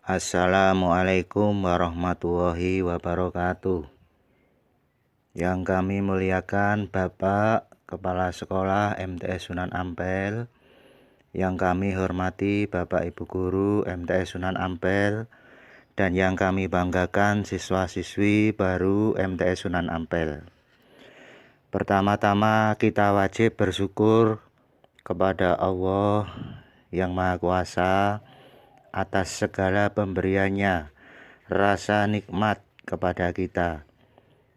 Assalamualaikum warahmatullahi wabarakatuh. Yang kami muliakan Bapak Kepala Sekolah MTS Sunan Ampel, yang kami hormati Bapak Ibu Guru MTS Sunan Ampel, dan yang kami banggakan siswa-siswi baru MTS Sunan Ampel. Pertama-tama kita wajib bersyukur kepada Allah yang Maha Kuasa atas segala pemberiannya, rasa nikmat kepada kita,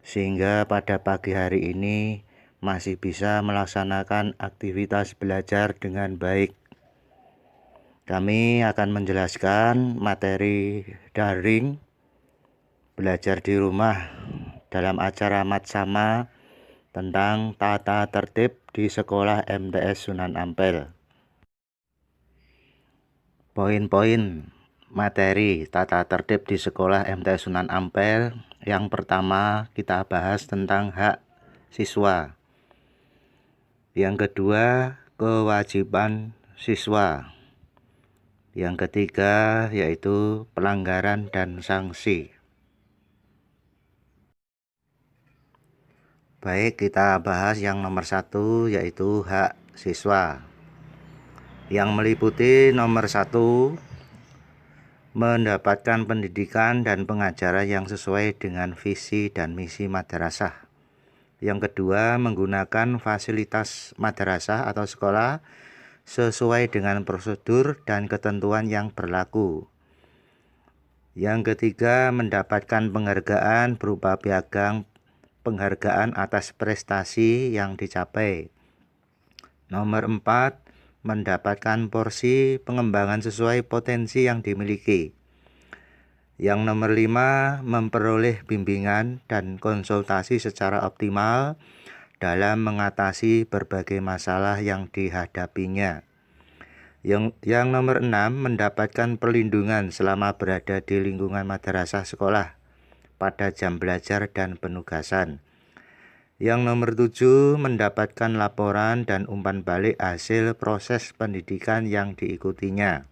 sehingga pada pagi hari ini masih bisa melaksanakan aktivitas belajar dengan baik. Kami akan menjelaskan materi daring belajar di rumah dalam acara Matsama tentang tata tertib di sekolah MTS Sunan Ampel. Poin-poin materi tata tertib di sekolah MTS Sunan Ampel. Yang pertama kita bahas tentang hak siswa. Yang kedua, kewajiban siswa. Yang ketiga yaitu pelanggaran dan sanksi. Baik, kita bahas yang nomor 1 yaitu hak siswa. Yang meliputi nomor 1, mendapatkan pendidikan dan pengajaran yang sesuai dengan visi dan misi madrasah. Yang kedua, menggunakan fasilitas madrasah atau sekolah sesuai dengan prosedur dan ketentuan yang berlaku. Yang ketiga, mendapatkan penghargaan berupa piagam penghargaan atas prestasi yang dicapai. Nomor 4, mendapatkan porsi pengembangan sesuai potensi yang dimiliki. Yang nomor 5, memperoleh bimbingan dan konsultasi secara optimal dalam mengatasi berbagai masalah yang dihadapinya. Yang nomor 6, mendapatkan perlindungan selama berada di lingkungan madrasah sekolah pada jam belajar dan penugasan. Yang nomor 7, mendapatkan laporan dan umpan balik hasil proses pendidikan yang diikutinya.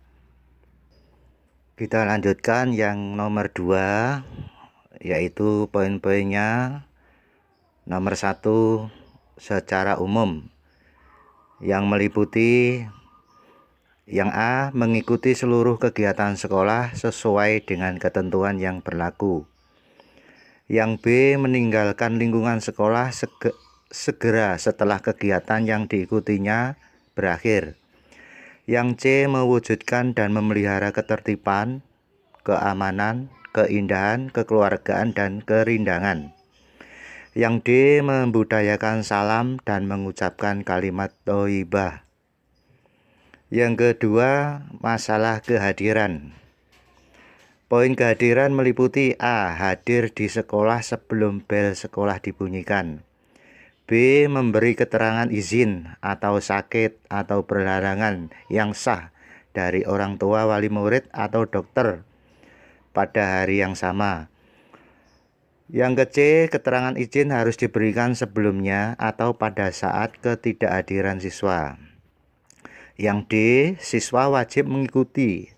Kita lanjutkan yang nomor 2, yaitu poin-poinnya. Nomor 1, secara umum, yang meliputi yang A, mengikuti seluruh kegiatan sekolah sesuai dengan ketentuan yang berlaku. Yang B, meninggalkan lingkungan sekolah segera setelah kegiatan yang diikutinya berakhir. Yang C, mewujudkan dan memelihara ketertiban, keamanan, keindahan, kekeluargaan, dan kerindangan. Yang D, membudayakan salam dan mengucapkan kalimat thayyibah. Yang kedua, masalah kehadiran. Poin kehadiran meliputi A, hadir di sekolah sebelum bel sekolah dibunyikan. B, memberi keterangan izin atau sakit atau berhalangan yang sah dari orang tua, wali murid, atau dokter pada hari yang sama. Yang C, keterangan izin harus diberikan sebelumnya atau pada saat ketidakhadiran siswa. Yang D, siswa wajib mengikuti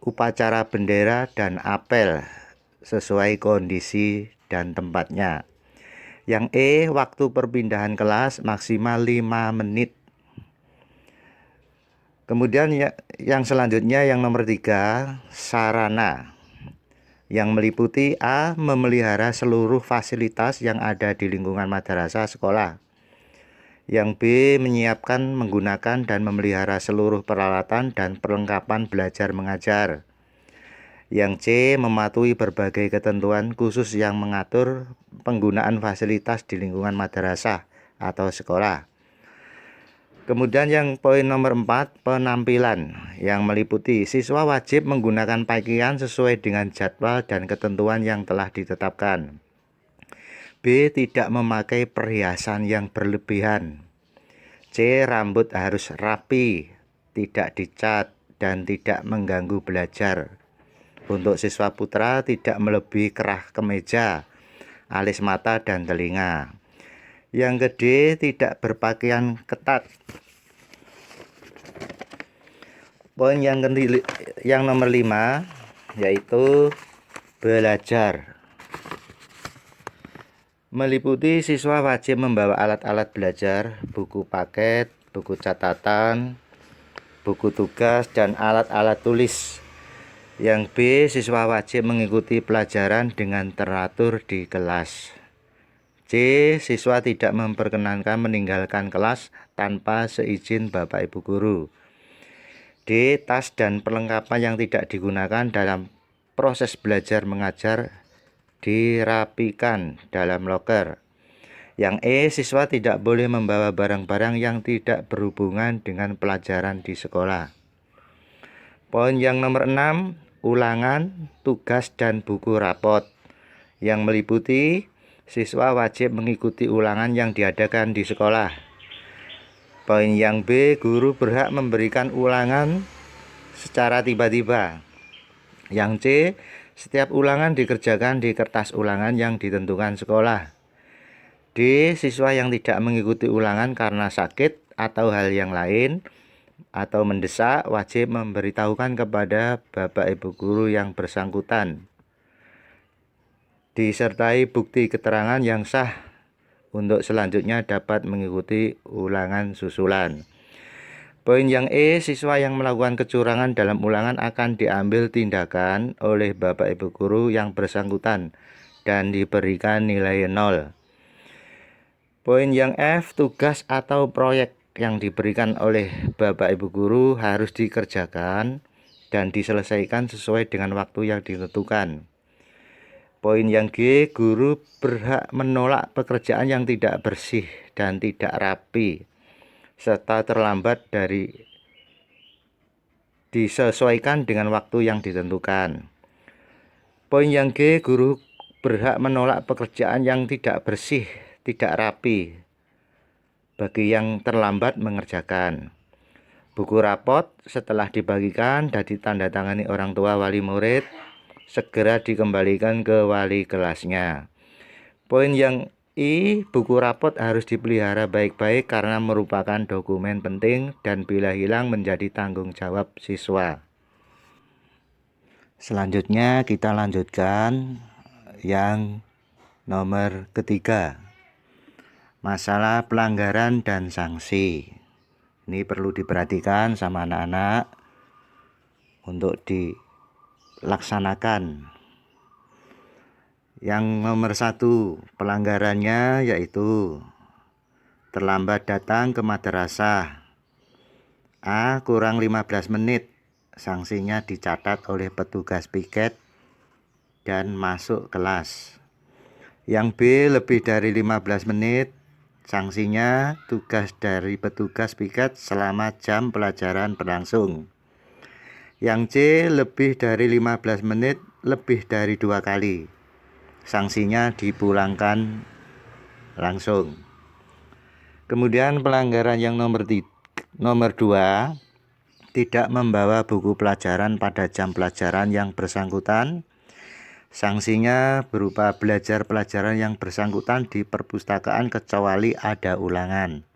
upacara bendera dan apel sesuai kondisi dan tempatnya. Yang E, waktu perpindahan kelas maksimal 5 menit. Kemudian yang selanjutnya yang nomor 3, sarana. Yang meliputi A, memelihara seluruh fasilitas yang ada di lingkungan madrasah sekolah. Yang B, menyiapkan, menggunakan, dan memelihara seluruh peralatan dan perlengkapan belajar mengajar. Yang C, mematuhi berbagai ketentuan khusus yang mengatur penggunaan fasilitas di lingkungan madrasah atau sekolah. Kemudian yang poin nomor 4, penampilan, yang meliputi siswa wajib menggunakan pakaian sesuai dengan jadwal dan ketentuan yang telah ditetapkan. B, tidak memakai perhiasan yang berlebihan. C, rambut harus rapi, tidak dicat, dan tidak mengganggu belajar. Untuk siswa putra tidak melebihi kerah kemeja, alis mata, dan telinga. Yang D, tidak berpakaian ketat. Poin yang nomor 5 yaitu belajar. Meliputi siswa wajib membawa alat-alat belajar, buku paket, buku catatan, buku tugas, dan alat-alat tulis. Yang B, siswa wajib mengikuti pelajaran dengan teratur di kelas. C, siswa tidak memperkenankan meninggalkan kelas tanpa seizin Bapak Ibu guru. D, tas dan perlengkapan yang tidak digunakan dalam proses belajar mengajar dirapikan dalam loker. Yang E, siswa tidak boleh membawa barang-barang yang tidak berhubungan dengan pelajaran di sekolah. Poin yang nomor 6, ulangan, tugas, dan buku rapot. Yang meliputi siswa wajib mengikuti ulangan yang diadakan di sekolah. Poin yang B, guru berhak memberikan ulangan secara tiba-tiba. Yang C, setiap ulangan dikerjakan di kertas ulangan yang ditentukan sekolah. D, siswa yang tidak mengikuti ulangan karena sakit atau hal yang lain atau mendesak wajib memberitahukan kepada Bapak Ibu guru yang bersangkutan, disertai bukti keterangan yang sah untuk selanjutnya dapat mengikuti ulangan susulan. Poin yang E, siswa yang melakukan kecurangan dalam ulangan akan diambil tindakan oleh Bapak Ibu guru yang bersangkutan dan diberikan nilai 0. Poin yang F, tugas atau proyek yang diberikan oleh Bapak Ibu guru harus dikerjakan dan diselesaikan sesuai dengan waktu yang ditentukan. Poin yang G, guru berhak menolak pekerjaan yang tidak bersih dan tidak rapi serta terlambat disesuaikan dengan waktu yang ditentukan. Poin yang G, guru berhak menolak pekerjaan yang tidak bersih, tidak rapi bagi yang terlambat mengerjakan. Buku rapot setelah dibagikan dan ditandatangani orang tua wali murid segera dikembalikan ke wali kelasnya. Poin yang I, buku rapot harus dipelihara baik-baik karena merupakan dokumen penting dan bila hilang menjadi tanggung jawab siswa. Selanjutnya kita lanjutkan yang nomor ketiga, masalah pelanggaran dan sanksi. Ini perlu diperhatikan sama anak-anak untuk dilaksanakan. Yang nomor 1, pelanggarannya yaitu terlambat datang ke madrasah. A, kurang 15 menit. Sanksinya dicatat oleh petugas piket dan masuk kelas. Yang B, lebih dari 15 menit. Sanksinya tugas dari petugas piket selama jam pelajaran berlangsung. Yang C, lebih dari 15 menit lebih dari 2 kali. Sanksinya dipulangkan langsung. Kemudian pelanggaran yang nomor 2, tidak membawa buku pelajaran pada jam pelajaran yang bersangkutan. Sanksinya berupa belajar pelajaran yang bersangkutan di perpustakaan kecuali ada ulangan.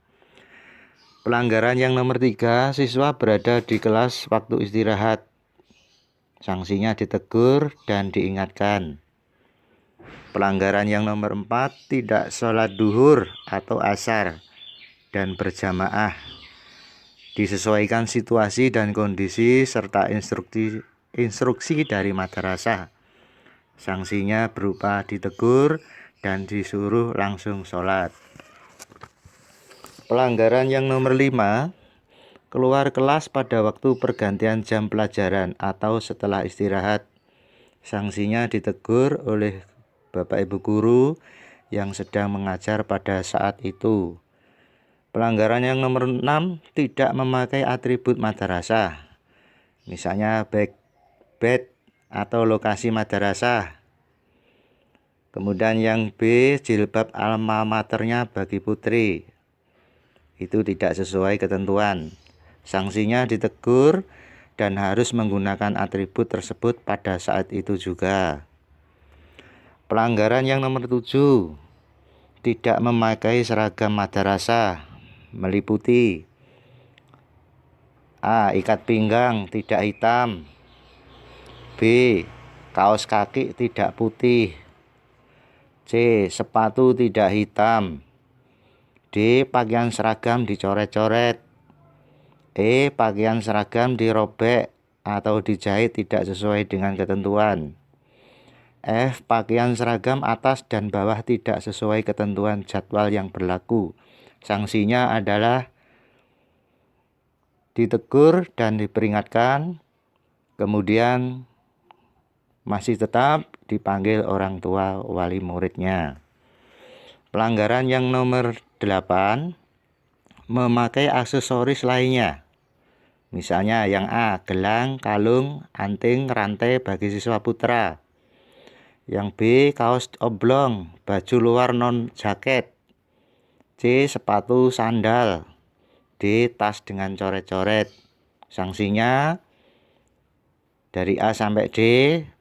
Pelanggaran yang nomor 3, siswa berada di kelas waktu istirahat. Sanksinya ditegur dan diingatkan. Pelanggaran yang nomor 4, tidak sholat duhur atau asar dan berjamaah. Disesuaikan situasi dan kondisi serta instruksi dari madrasah. Sanksinya berupa ditegur dan disuruh langsung sholat. Pelanggaran yang nomor 5, keluar kelas pada waktu pergantian jam pelajaran atau setelah istirahat. Sanksinya ditegur oleh Bapak Ibu guru yang sedang mengajar pada saat itu. Pelanggaran yang nomor 6, tidak memakai atribut madrasah. Misalnya bed atau lokasi madrasah. Kemudian yang B, jilbab alma maternya bagi putri. Itu tidak sesuai ketentuan. Sanksinya ditegur dan harus menggunakan atribut tersebut pada saat itu juga. Pelanggaran yang nomor 7, tidak memakai seragam madrasah, meliputi A. Ikat pinggang tidak hitam. B. Kaos kaki tidak putih. C. Sepatu tidak hitam. D. Pakaian seragam dicoret-coret. E. Pakaian seragam dirobek atau dijahit tidak sesuai dengan ketentuan. F. Pakaian seragam atas dan bawah tidak sesuai ketentuan jadwal yang berlaku. Sanksinya adalah ditegur dan diperingatkan, kemudian masih tetap dipanggil orang tua wali muridnya. Pelanggaran yang nomor 8, memakai aksesoris lainnya. Misalnya yang A, gelang, kalung, anting, rantai bagi siswa putra. Yang B, kaos oblong, baju luar non jaket. C, sepatu sandal. D, tas dengan coret-coret. Sanksinya dari A sampai D,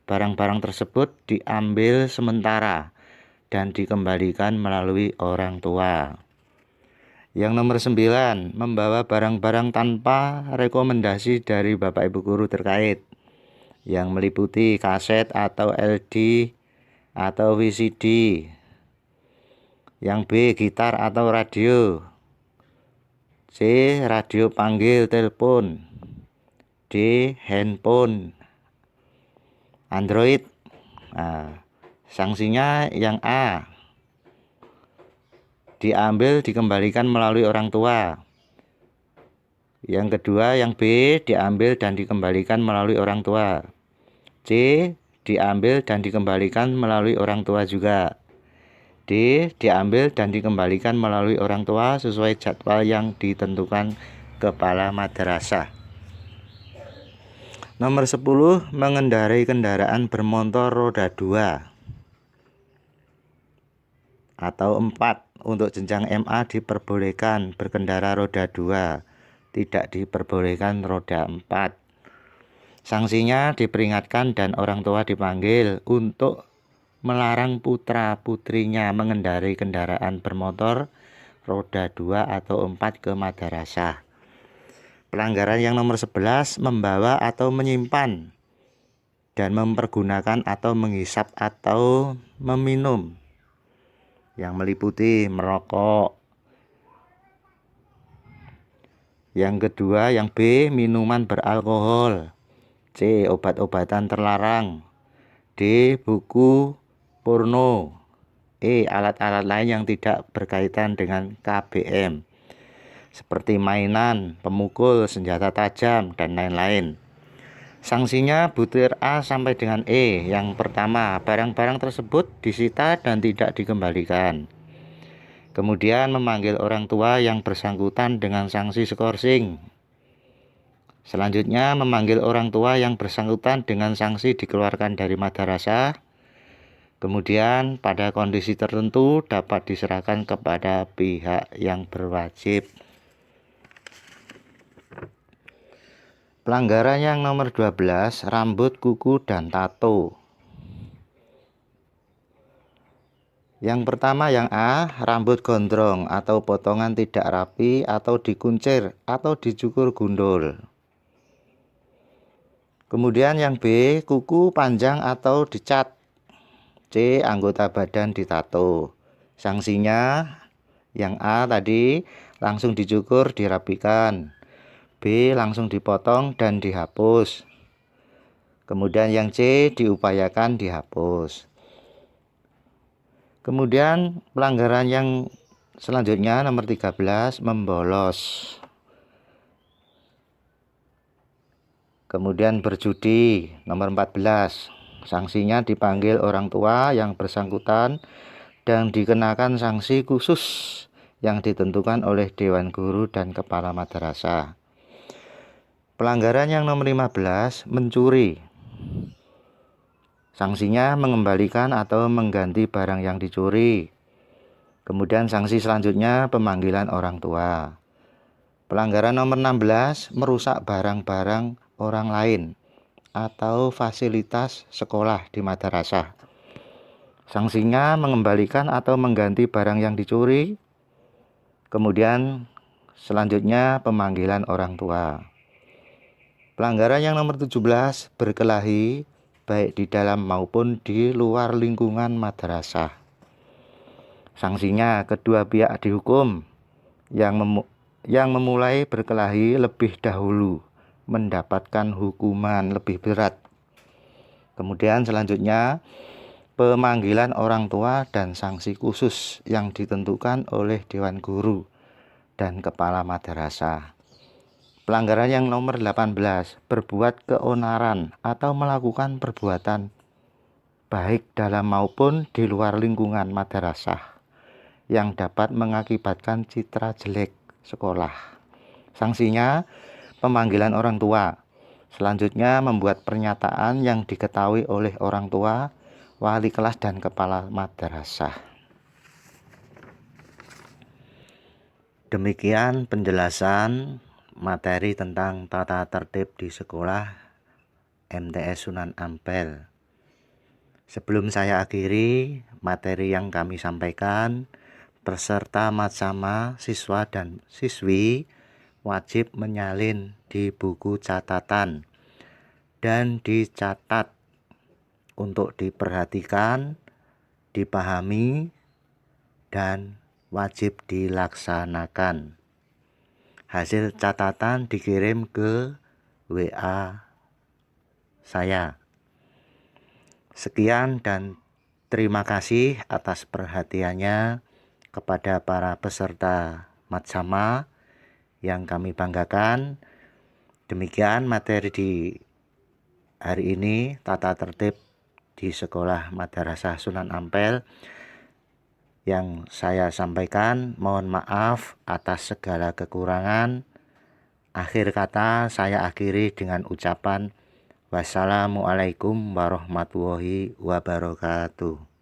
barang-barang tersebut diambil sementara dan dikembalikan melalui orang tua. Yang nomor 9, membawa barang-barang tanpa rekomendasi dari Bapak Ibu guru terkait, yang meliputi kaset atau LD atau VCD. Yang B, gitar atau radio. C, radio panggil telepon. D, handphone Android. Nah, sanksinya yang A, diambil dikembalikan melalui orang tua. Yang kedua, yang B, diambil dan dikembalikan melalui orang tua. C, diambil dan dikembalikan melalui orang tua juga. D, diambil dan dikembalikan melalui orang tua sesuai jadwal yang ditentukan kepala madrasah. Nomor 10, mengendarai kendaraan bermotor roda 2 atau 4. Untuk jenjang MA diperbolehkan berkendara roda 2, tidak diperbolehkan roda 4. Sanksinya diperingatkan dan orang tua dipanggil untuk melarang putra-putrinya mengendarai kendaraan bermotor roda 2 atau 4 ke madrasah. Pelanggaran yang nomor 11, membawa atau menyimpan dan mempergunakan atau menghisap atau meminum, yang meliputi merokok. Yang kedua, yang B, minuman beralkohol. C, obat-obatan terlarang. D, buku porno. E, alat-alat lain yang tidak berkaitan dengan KBM, seperti mainan, pemukul, senjata tajam, dan lain-lain. Sanksinya butir A sampai dengan E. Yang pertama, barang-barang tersebut disita dan tidak dikembalikan. Kemudian memanggil orang tua yang bersangkutan dengan sanksi skorsing. Selanjutnya memanggil orang tua yang bersangkutan dengan sanksi dikeluarkan dari madrasah. Kemudian pada kondisi tertentu dapat diserahkan kepada pihak yang berwajib. Pelanggaran yang nomor 12, rambut, kuku, dan tato. Yang pertama, yang A, rambut gondrong atau potongan tidak rapi atau dikuncir atau dicukur gundul. Kemudian yang B, kuku panjang atau dicat. C, anggota badan ditato. Sanksinya yang A tadi langsung dicukur dirapikan. B, langsung dipotong dan dihapus. Kemudian yang C, diupayakan dihapus. Kemudian pelanggaran yang selanjutnya nomor 13, membolos. Kemudian berjudi, nomor 14. Sanksinya dipanggil orang tua yang bersangkutan dan dikenakan sanksi khusus yang ditentukan oleh Dewan Guru dan Kepala Madrasah. Pelanggaran yang nomor 15, mencuri. Sanksinya mengembalikan atau mengganti barang yang dicuri. Kemudian sanksi selanjutnya pemanggilan orang tua. Pelanggaran nomor 16, merusak barang-barang orang lain atau fasilitas sekolah di madrasah. Sanksinya mengembalikan atau mengganti barang yang dicuri. Kemudian selanjutnya pemanggilan orang tua. Pelanggaran yang nomor 17, berkelahi baik di dalam maupun di luar lingkungan madrasah. Sanksinya, kedua pihak dihukum. Yang memulai berkelahi lebih dahulu mendapatkan hukuman lebih berat. Kemudian selanjutnya, pemanggilan orang tua dan sanksi khusus yang ditentukan oleh Dewan Guru dan Kepala Madrasah. Pelanggaran yang nomor 18, berbuat keonaran atau melakukan perbuatan baik dalam maupun di luar lingkungan madrasah yang dapat mengakibatkan citra jelek sekolah. Sanksinya, pemanggilan orang tua. Selanjutnya, membuat pernyataan yang diketahui oleh orang tua, wali kelas dan kepala madrasah. Demikian penjelasan materi tentang tata tertib di sekolah MTS Sunan Ampel. Sebelum saya akhiri materi yang kami sampaikan, peserta matsama, siswa dan siswi wajib menyalin di buku catatan dan dicatat untuk diperhatikan, dipahami, dan wajib dilaksanakan. Hasil catatan dikirim ke WA saya. Sekian dan terima kasih atas perhatiannya kepada para peserta matsama yang kami banggakan. Demikian materi di hari ini, tata tertib di sekolah Madrasah Sunan Ampel yang saya sampaikan. Mohon maaf atas segala kekurangan. Akhir kata saya akhiri dengan ucapan wassalamualaikum warahmatullahi wabarakatuh.